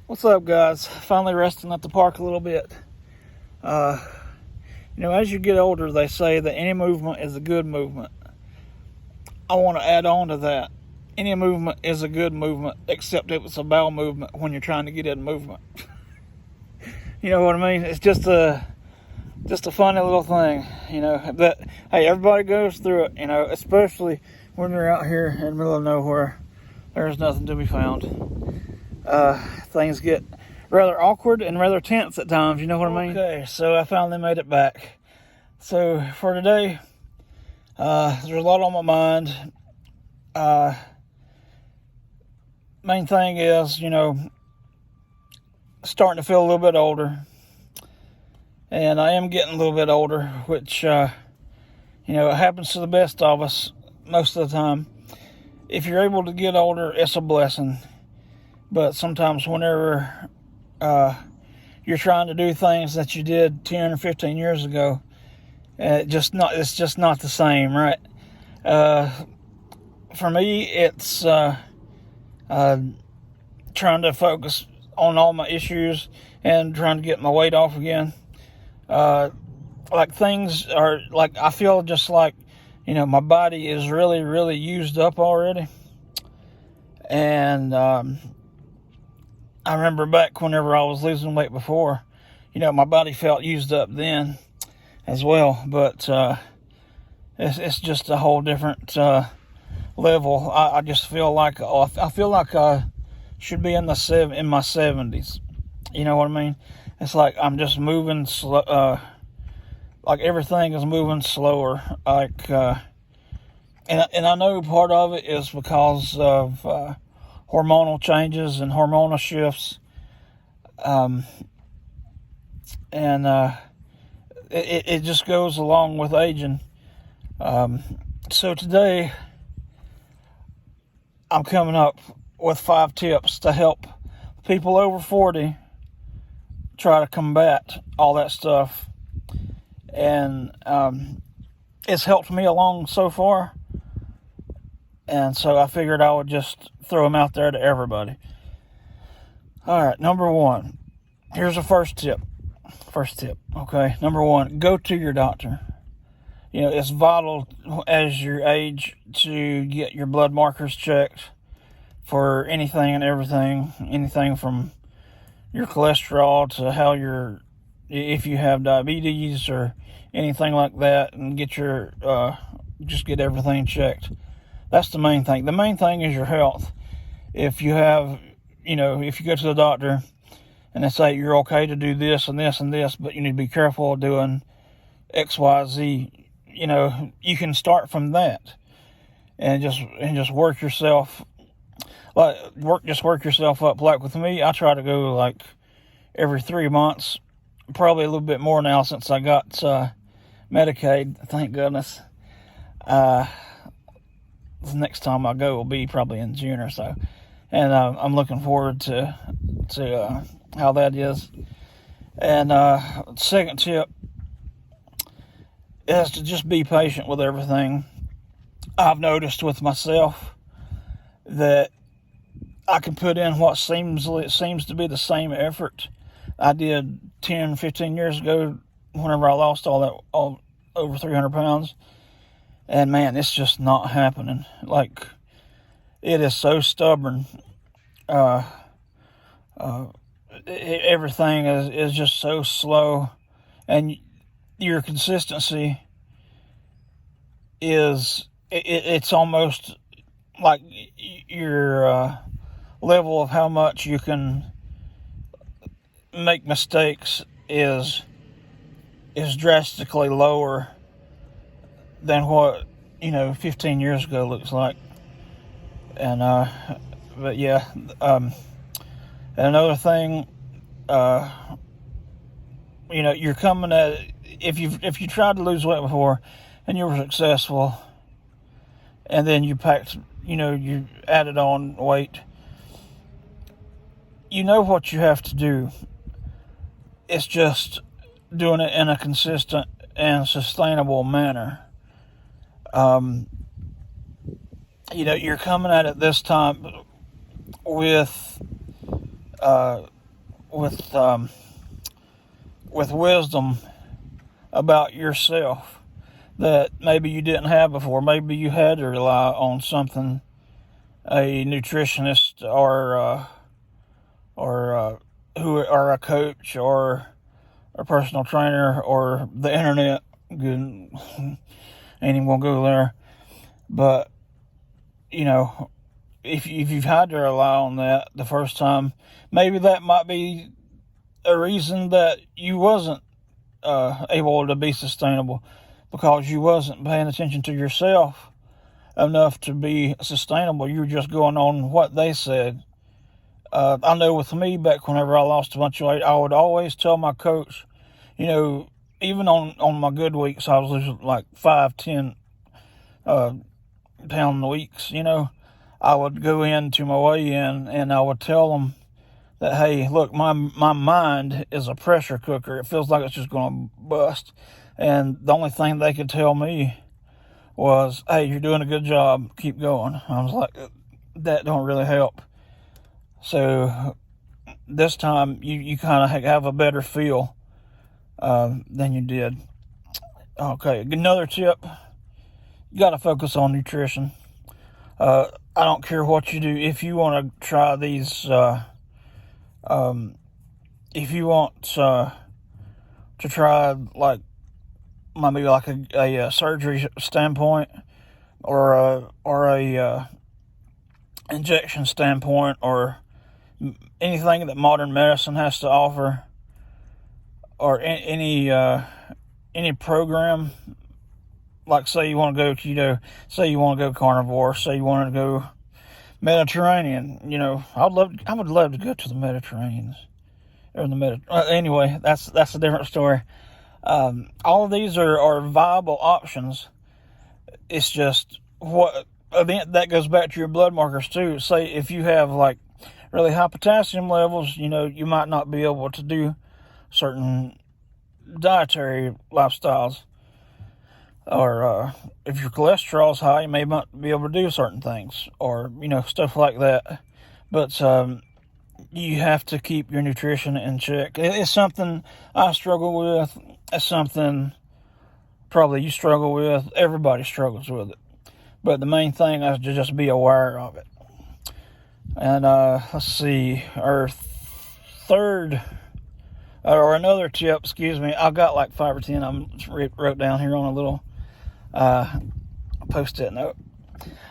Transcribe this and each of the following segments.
What's up, guys? Finally resting at the park a little bit. As you get older, they say that any movement is a good movement. I want to add on to that. Any movement is a good movement, except if it's a bowel movement when you're trying to get in movement. You know what I mean? It's just a funny little thing, But hey, everybody goes through it, especially when you're out here in the middle of nowhere. There's nothing to be found. Things get rather awkward and rather tense at times, you know what I mean? Okay, so I finally made it back. So for today, there's a lot on my mind. Main thing is, starting to feel a little bit older. And I am getting a little bit older, which, it happens to the best of us most of the time. If you're able to get older, it's a blessing. But sometimes whenever you're trying to do things that you did 10 or 15 years ago, it's just not the same, right? For me, it's trying to focus on all my issues and trying to get my weight off again. Things are I feel just like, my body is really, really used up already. And I remember back whenever I was losing weight before, my body felt used up then as well. But it's just a whole different level. I just feel like I should be in my 70s. You know what I mean? It's like I'm just moving slow. Like everything is moving slower. And I know part of it is because of hormonal changes and hormonal shifts. It just goes along with aging. So today, I'm coming up with 5 tips to help people over 40 try to combat all that stuff. And it's helped me along so far. And so I figured I would just throw them out there to everybody. All right, number 1. Here's the first tip. Okay? Number 1, go to your doctor. It's vital as you age to get your blood markers checked for anything and everything. Anything from your cholesterol to if you have diabetes or anything like that, and get get everything checked. That's the main thing. The main thing is your health. If you have, if you go to the doctor and they say you're okay to do this and this and this, but you need to be careful of doing X, Y, Z, you can start from that and just work yourself work yourself up. Like with me, I try to go every 3 months, probably a little bit more now since I got Medicaid, thank goodness. The next time I go will be probably in June or so, and I'm looking forward to how that is. And second tip is to just be patient with everything. I've noticed with myself that I can put in what seems to be the same effort I did 10, 15 years ago whenever I lost all over 300 pounds. And man, it's just not happening. It is so stubborn. Everything is just so slow. And your consistency it's almost like your level of how much you can make mistakes is drastically lower than what 15 years ago looks like. And but yeah, another thing, you're coming at if you tried to lose weight before and you were successful, and then you you added on weight, what you have to do. It's just doing it in a consistent and sustainable manner. You're coming at it this time with with wisdom about yourself that maybe you didn't have before. Maybe you had to rely on something, a nutritionist or a coach or a personal trainer or the internet. Good, ain't even gonna go there. But if you've had to rely on that the first time, maybe that might be a reason that you wasn't able to be sustainable, because you wasn't paying attention to yourself enough to be sustainable. You were just going on what they said. I know with me, back whenever I lost a bunch of weight, I would always tell my coach, even on my good weeks, I was losing like 5-10 pound weeks, I would go into my weigh-in and I would tell them that, hey, look, my mind is a pressure cooker. It feels like it's just going to bust. And the only thing they could tell me was, hey, you're doing a good job. Keep going. I was like, that don't really help. So this time you kind of have a better feel than you did. Okay, another tip. You got to focus on nutrition. I don't care what you do. If you want to try these, if you want to try like maybe like a surgery standpoint or a injection standpoint or anything that modern medicine has to offer, or any program, like say you want to go keto, say you want to go carnivore, say you want to go Mediterranean, I would love to go to the Mediterranean or anyway, that's a different story. All of these are viable options. It's just that goes back to your blood markers too. Say if you have like really high potassium levels, you might not be able to do certain dietary lifestyles. Or if your cholesterol's high, you may not be able to do certain things, or stuff like that. But you have to keep your nutrition in check. It's something I struggle with. It's something probably you struggle with. Everybody struggles with it. But the main thing is to just be aware of it. And let's see, our third, or another tip, excuse me, I've got like 5 or 10 I wrote down here on a little post-it note.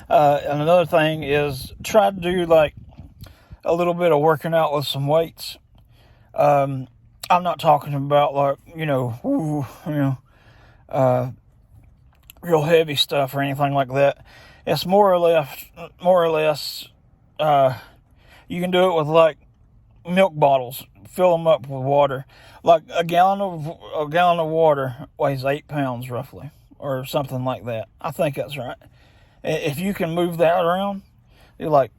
And another thing is try to do like a little bit of working out with some weights. I'm not talking about like, real heavy stuff or anything like that. It's more or less, you can do it with like milk bottles. Fill them up with water. Like a gallon of water weighs 8 pounds roughly, or something like that. I think that's right. If you can move that around, you like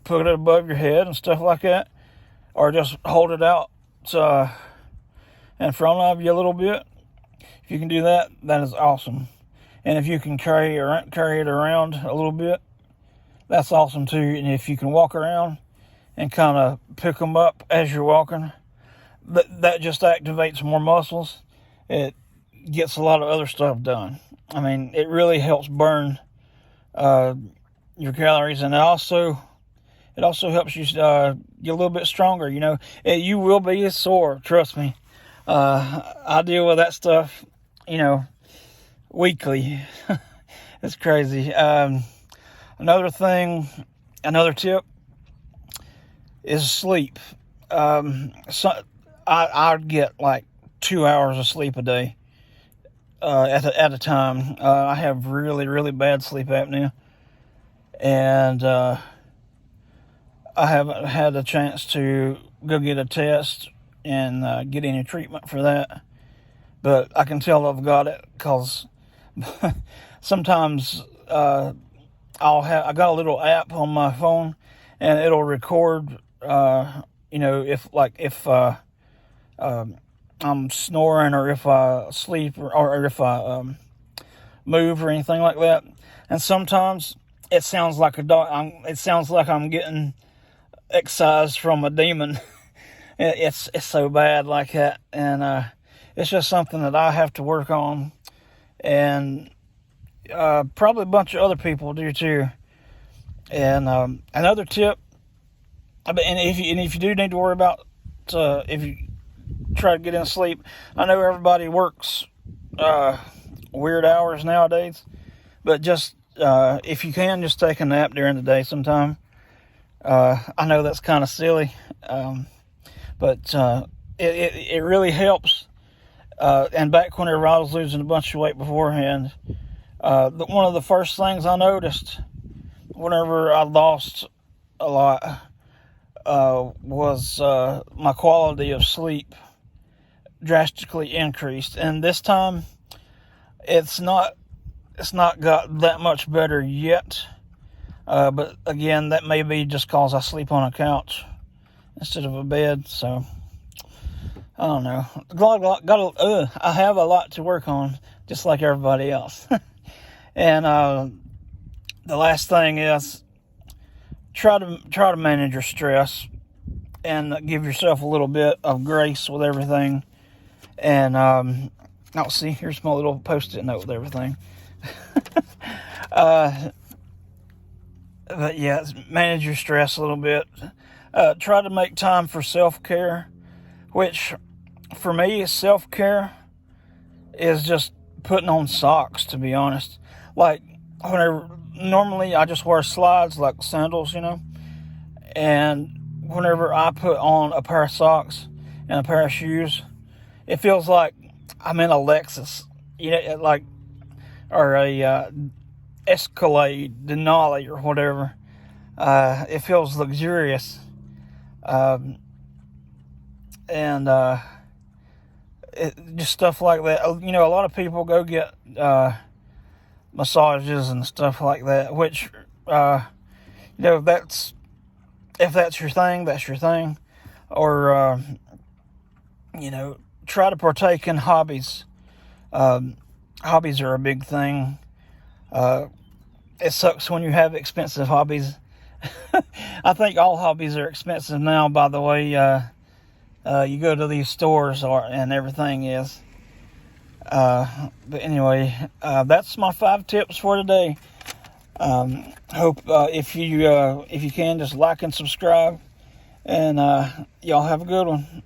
put it above your head and stuff like that, or just hold it out in front of you a little bit. If you can do that, that is awesome. And if you can carry it around a little bit, that's awesome too. And if you can walk around and kind of pick them up as you're walking, that just activates more muscles. It gets a lot of other stuff done. I mean, it really helps burn your calories, and it also helps you get a little bit stronger. You will be sore, trust me. I deal with that stuff, weekly. It's crazy. Another tip is sleep. I'd get like 2 hours of sleep a day at a time. I have really, really bad sleep apnea, and I haven't had a chance to go get a test and get any treatment for that. But I can tell I've got it because sometimes I got a little app on my phone, and it'll record. If I'm snoring, or if I sleep, or if I move or anything like that. And sometimes it sounds like it sounds like I'm getting excised from a demon. It's so bad like that, and it's just something that I have to work on, and probably a bunch of other people do too. And another tip, and if you do need to worry about if you try to get in sleep, I know everybody works weird hours nowadays, but just if you can, just take a nap during the day sometime. I know that's kind of silly, but it really helps. And back whenever I was losing a bunch of weight beforehand, one of the first things I noticed whenever I lost a lot was my quality of sleep drastically increased. And this time, it's not got that much better yet. But again, that may be just because I sleep on a couch instead of a bed. So I don't know. I have a lot to work on, just like everybody else. And the last thing is try to manage your stress and give yourself a little bit of grace with everything. And see, here's my little post-it note with everything. But yeah, manage your stress a little bit. Try to make time for self-care, which for me, self-care is just putting on socks, to be honest. Like, normally I just wear slides, like sandals, and whenever I put on a pair of socks and a pair of shoes, it feels like I'm in a Lexus, or a Escalade, Denali, or whatever. It feels luxurious. Just stuff like that. A lot of people go get massages and stuff like that, which, if that's your thing, that's your thing. Or, try to partake in hobbies. Hobbies are a big thing. It sucks when you have expensive hobbies. I think all hobbies are expensive now, by the way. You go to these stores and everything is. But anyway, that's my 5 tips for today. Hope if you can, just like and subscribe. And y'all have a good one.